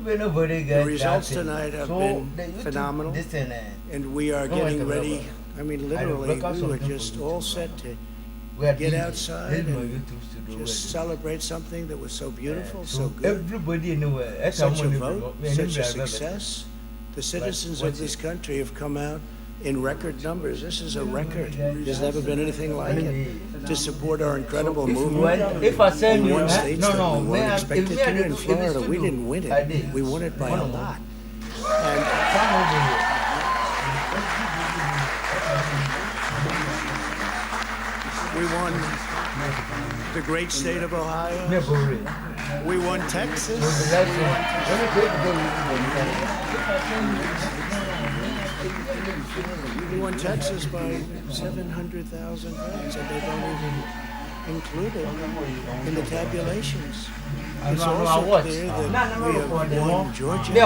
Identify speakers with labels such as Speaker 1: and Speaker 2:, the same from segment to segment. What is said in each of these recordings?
Speaker 1: The results tonight have been phenomenal, and we are getting ready. I mean, literally, we were just all set to get outside and just celebrate something that was so beautiful, so good. Such a vote, such a success. The citizens of this country have come out in record numbers. This is a record. There's never been anything like it to support our incredible movement.
Speaker 2: If I send
Speaker 1: We
Speaker 2: you,
Speaker 1: won states
Speaker 2: no,
Speaker 1: that
Speaker 2: no,
Speaker 1: we weren't expected
Speaker 2: if
Speaker 1: to. In Florida, we didn't win it. We won it by a lot. And
Speaker 2: come over here.
Speaker 1: we won the great state of Ohio. We won Texas. We won Texas by 700,000 votes, and they don't even include it in the tabulations. It's also clear that we have won Georgia. We're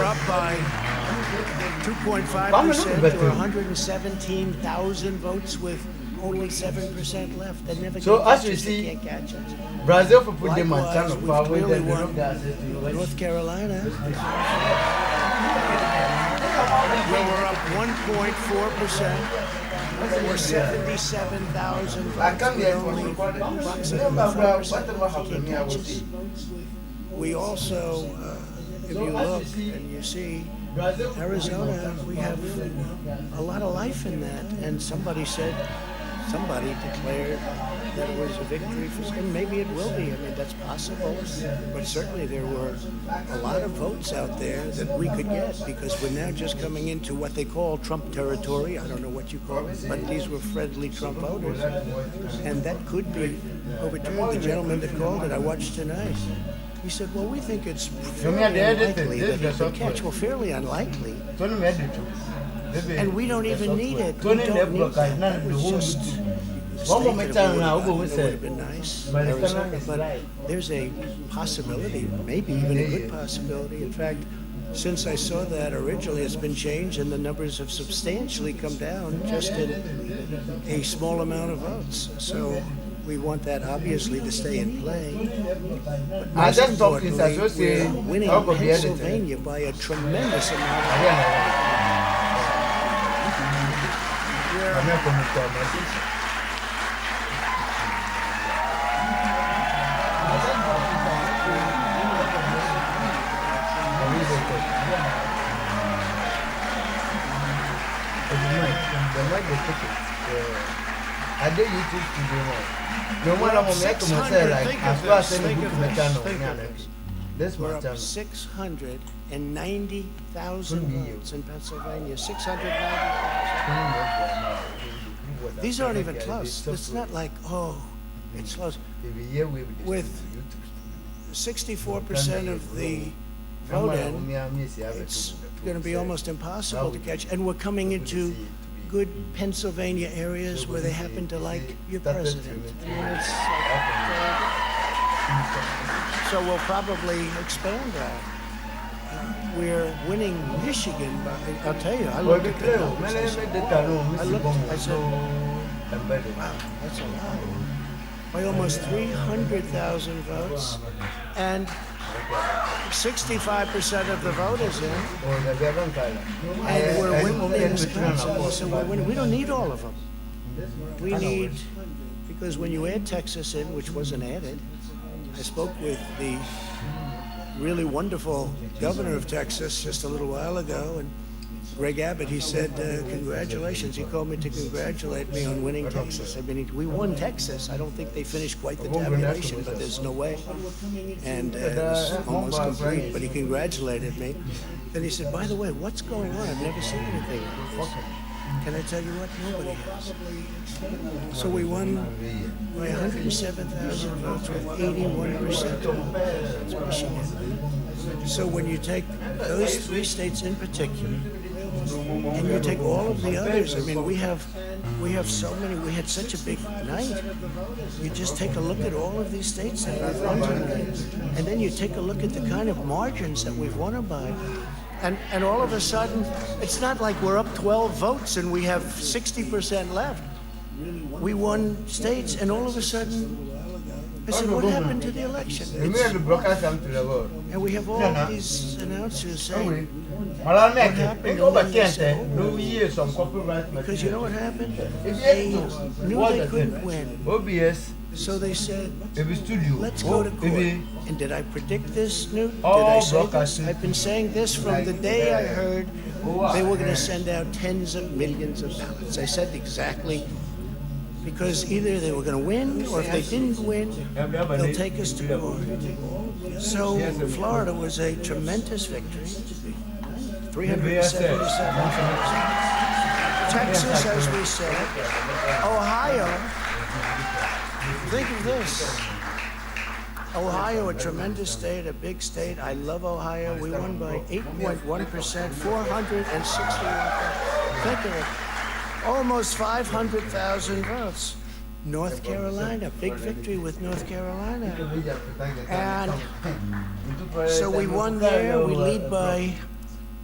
Speaker 1: up by 2.5% to 117,000 votes with only 7% left. They never
Speaker 2: So
Speaker 1: can
Speaker 2: as
Speaker 1: catch
Speaker 2: you
Speaker 1: us, they
Speaker 2: see,
Speaker 1: can't catch us.
Speaker 2: Brazil for put them
Speaker 1: Likewise,
Speaker 2: on
Speaker 1: we've clearly won North Carolina, where we're up 1.4%, or 77,000 votes, with only approximately 5% left. They can't catch us. We also, if you look and you see, Arizona, we have a lot of life in that. And somebody declared that it was a victory for, and maybe it will be. I mean, that's possible. But certainly there were a lot of votes out there that we could get, because we're now just coming into what they call Trump territory. I don't know what you call it, but these were friendly Trump voters. And that could be overturned. The gentleman that called it, I watched tonight. He said, well, we think it's fairly unlikely that he could catch. Well, fairly unlikely. And we don't even need it. We don't need that. That was just one moment now. It would have been nice, Arizona, but there's a possibility, maybe even a good possibility. In fact, since I saw that originally, it's been changed, and the numbers have substantially come down just in a small amount of votes. So we want that obviously to stay in play. But most importantly, we're winning Pennsylvania by a tremendous amount of
Speaker 2: I did YouTube studio. No one of them make say like as far as any book in the channel. This
Speaker 1: we're
Speaker 2: one
Speaker 1: up 690,000 votes in Pennsylvania. 690,000. These aren't even close. It's not like, oh, it's close. With 64% of the vote in, it's going to be almost impossible to catch. And we're coming into good Pennsylvania areas where they happen to like your president. I mean, so we'll probably expand that. We're winning Michigan, but I'll tell you, I looked at the numbers. I said, wow, that's a lot. By almost 300,000 votes, and 65% of the vote is in, and we're winning in Wisconsin. So we're winning. We don't need all of them. We need, because when you add Texas in, which wasn't added, I spoke with the really wonderful governor of Texas just a little while ago, and Greg Abbott, he said, congratulations. He called me to congratulate me on winning Texas. I mean, we won Texas. I don't think they finished quite the tabulation, but there's no way. And it was almost complete, but he congratulated me. Then he said, by the way, what's going on? I've never seen anything like this. Can I tell you what? Nobody has. So we won by 107,000 votes with 81%. That's Michigan. So when you take those three states in particular, and you take all of the others, I mean, we have so many, we had such a big night. You just take a look at all of these states that we've won tonight, and then you take a look at the kind of margins that we've won them by. And all of a sudden, it's not like we're up 12 votes and we have 60% left. We won states, and all of a sudden, I said, what happened to the election?
Speaker 2: Me and the broadcast come to the world.
Speaker 1: And we have all
Speaker 2: No, no.
Speaker 1: these announcers saying,
Speaker 2: Malal make
Speaker 1: happened?
Speaker 2: it over Kente, no years some copyright
Speaker 1: because you know what happened?
Speaker 2: If
Speaker 1: They
Speaker 2: yes,
Speaker 1: knew
Speaker 2: what
Speaker 1: they
Speaker 2: is
Speaker 1: couldn't
Speaker 2: it?
Speaker 1: win.
Speaker 2: OBS,
Speaker 1: So they said,
Speaker 2: every studio.
Speaker 1: let's go to court.
Speaker 2: Maybe
Speaker 1: And did I predict this, Newt? Did
Speaker 2: all
Speaker 1: I say this?
Speaker 2: broadcasting.
Speaker 1: I've been saying this from the day I heard they were going to send out tens of millions of ballots. I said exactly, because either they were going to win, or if they didn't win, they'll take us to court. So Florida was a tremendous victory, 377. Texas, as we said, Ohio. Think of this. Ohio, a tremendous state, a big state. I love Ohio. We won by 8.1%, 461. Think of it. Almost 500,000 votes. North Carolina, big victory with North Carolina. And so we won there. We lead by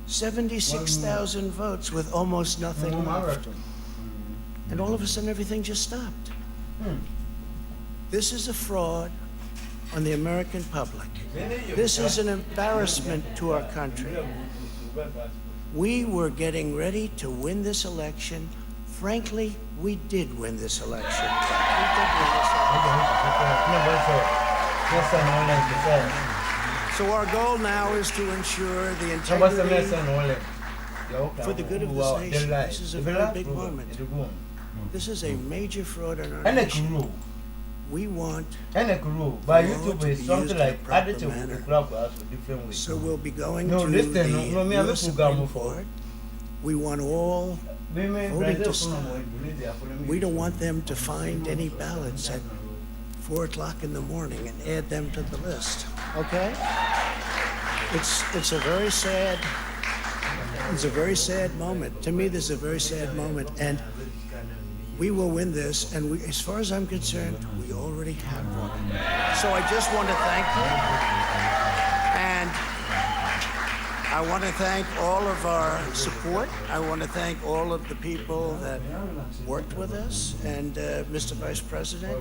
Speaker 1: 76,000 votes with almost nothing left. And all of a sudden, everything just stopped. This is a fraud on the American public. This is an embarrassment to our country. We were getting ready to win this election. Frankly, we did win this election. We did win this election. So our goal now is to ensure the integrity for the good of this nation. This is a very big moment. This is a major fraud on our nation. We want
Speaker 2: By YouTube is something like added to the club as a different way.
Speaker 1: so we'll be going
Speaker 2: No,
Speaker 1: to
Speaker 2: listen,
Speaker 1: the
Speaker 2: no, me have a
Speaker 1: US
Speaker 2: program
Speaker 1: Supreme
Speaker 2: for.
Speaker 1: Court. We want all voting to stop. We don't want them to find any ballots at 4 o'clock in the morning and add them to the list. Okay? It's a very sad moment. To me, this is a very sad moment, and we will win this. And we, as far as I'm concerned, we already have won. So I just want to thank you, and I want to thank all of our support. I want to thank all of the people that worked with us, and Mr. Vice President.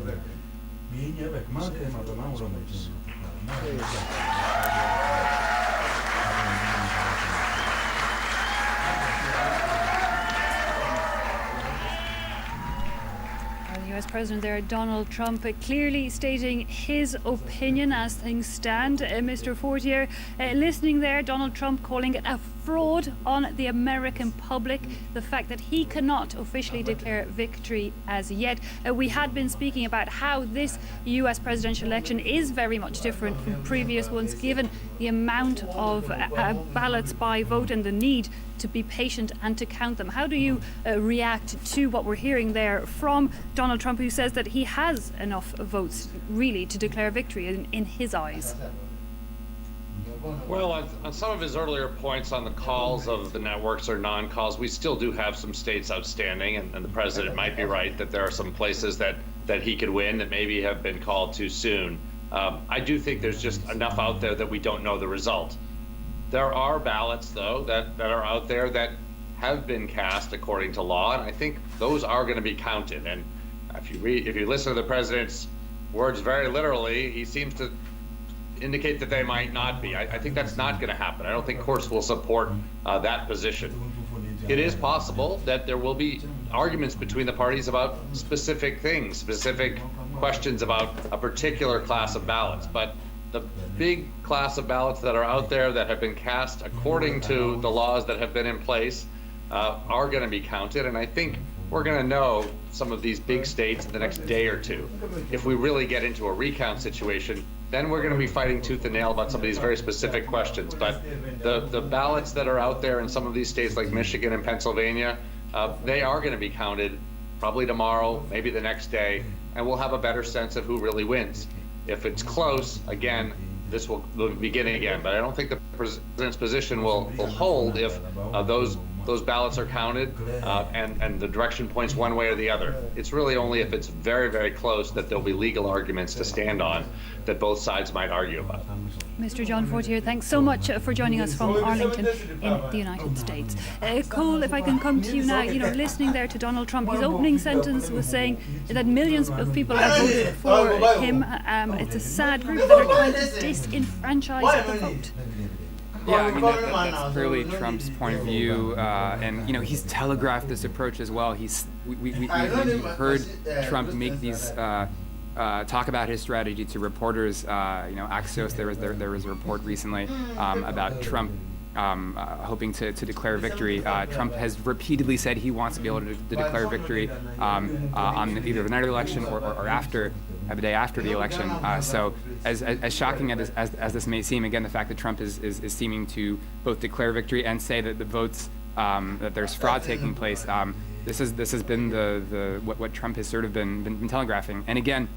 Speaker 3: US President there, Donald Trump, clearly stating his opinion as things stand. Mr. Fortier, listening there, Donald Trump calling it a fraud on the American public, the fact that he cannot officially declare victory as yet. We had been speaking about how this US presidential election is very much different from previous ones, given the amount of ballots by vote and the need to be patient and to count them. How do you react to what we're hearing there from Donald Trump, who says that he has enough votes really to declare victory in his eyes?
Speaker 4: Well, on some of his earlier points on the calls of the networks or non-calls, we still do have some states outstanding, and the president might be right that there are some places that he could win that maybe have been called too soon. I do think there's just enough out there that we don't know the result. There are ballots, though, that are out there that have been cast according to law, and I think those are going to be counted. And if you listen to the president's words very literally, he seems to indicate that they might not be. I think that's not going to happen. I don't think courts will support that position. It is possible that there will be arguments between the parties about specific things, specific questions about a particular class of ballots, but the big class of ballots that are out there that have been cast according to the laws that have been in place are going to be counted, and I think we're going to know some of these big states in the next day or two. If we really get into a recount situation, then we're going to be fighting tooth and nail about some of these very specific questions. But the ballots that are out there in some of these states like Michigan and Pennsylvania, they are going to be counted probably tomorrow, maybe the next day, and we'll have a better sense of who really wins. If it's close, again, this will begin again. But I don't think the president's position will hold if those those ballots are counted, and the direction points one way or the other. It's really only if it's very, very close that there'll be legal arguments to stand on that both sides might argue about.
Speaker 3: Mr. John Fortier, thanks so much for joining us from Arlington in the United States. Cole, if I can come to you now, listening there to Donald Trump, his opening sentence was saying that millions of people have voted for him. It's a sad group that are trying to disenfranchise the vote.
Speaker 5: Yeah, I mean, that's clearly Trump's point of view, and he's telegraphed this approach as well. We heard Trump make these talk about his strategy to reporters. Axios, there was a report recently about Trump hoping to declare victory. Trump has repeatedly said he wants to be able to declare victory on either the night of the election or after. The day after the election. So as shocking as this may seem, again, the fact that Trump is seeming to both declare victory and say that the votes, that there's fraud taking place, this has been what Trump has sort of been telegraphing. And again,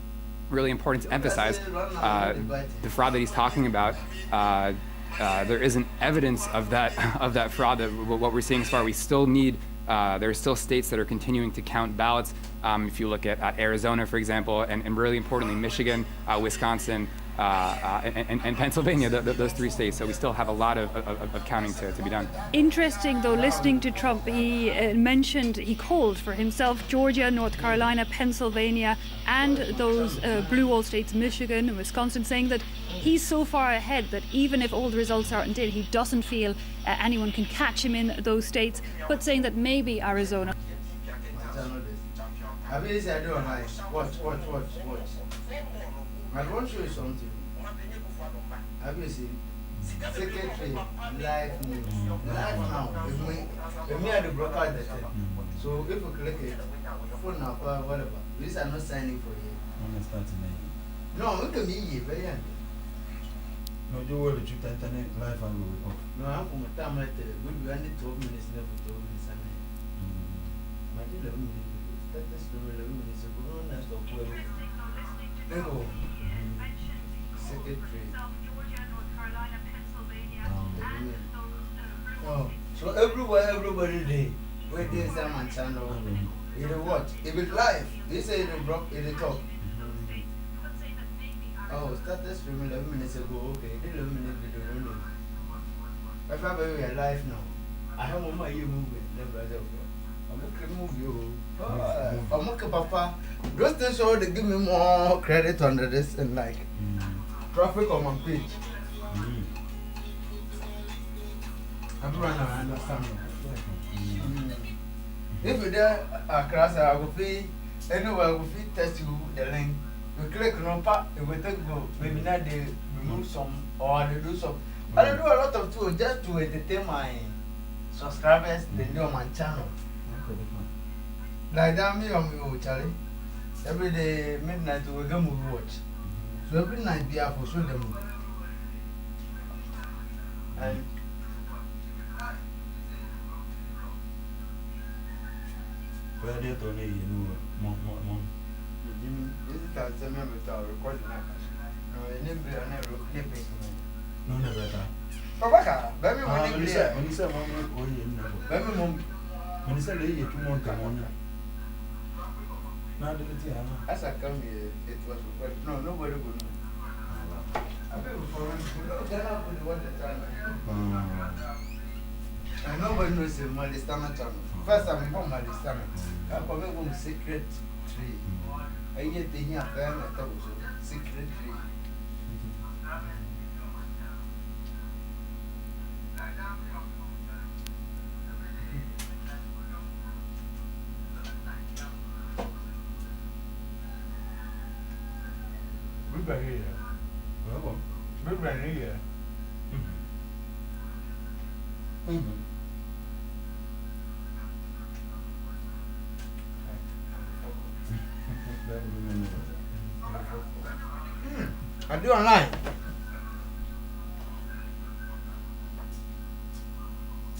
Speaker 5: really important to emphasize, the fraud that he's talking about, there isn't evidence of that fraud. That what we're seeing so far, we still need. There are still states that are continuing to count ballots. If you look at Arizona, for example, and really importantly, Michigan, Wisconsin, and Pennsylvania, those three states. So we still have a lot of counting to be done.
Speaker 3: Interesting, though, listening to Trump, he called for himself Georgia, North Carolina, Pennsylvania, and those blue wall states, Michigan and Wisconsin, saying that he's so far ahead that even if all the results aren't in, he doesn't feel anyone can catch him in those states, but saying that maybe Arizona.
Speaker 2: I mean, I don't like. Watch. I want to show you something. Have you seen? Secretary, live news. Live now. If me at the broadcast the thing. So if you click it, phone number, whatever, these are not signing for you. No, we can be here, very young.
Speaker 6: No, you will shoot internet live and we will.
Speaker 2: No, I'm from a time like we'll be only 12 minutes left for 12 minutes. My 11 minutes. That's the 11 minutes ago. That's the whole. No. Secretary. Oh, so everywhere, everybody day. Where there's some channel. You know what? If it's live, they say it broke, it talk. Oh, started streaming 11 minutes ago. Okay, 11 minutes video only. If I we are live now, I have on my movie. I'm okay, move you. I'm okay, Papa. Those things show they give me more credit under this and like traffic on my page. I'm trying to understand. If you're there across, I will fee anywhere, I will fee test you the link. You click on part, it will take go. Maybe not they remove some or they do some. I don't do a lot of tools just to entertain my subscribers. They do on my channel. Like that, me on me, Charlie. Every day, midnight, we go movie watch. So every night, be up for show them. And
Speaker 6: Where they don't need mom.
Speaker 2: this is a semi recording.
Speaker 6: No, never that.
Speaker 2: Papa, baby,
Speaker 6: When you say mom,
Speaker 2: baby, mom.
Speaker 6: when you say they eat 2 months, now the
Speaker 2: As I come here, it was recorded. No, nobody would know. I feel for what the time. And nobody knows the Malistana channel. First, I'm from Malistana. I'm from Secret Tree. I get the here, Secret Tree. We been here. We been here. I do online.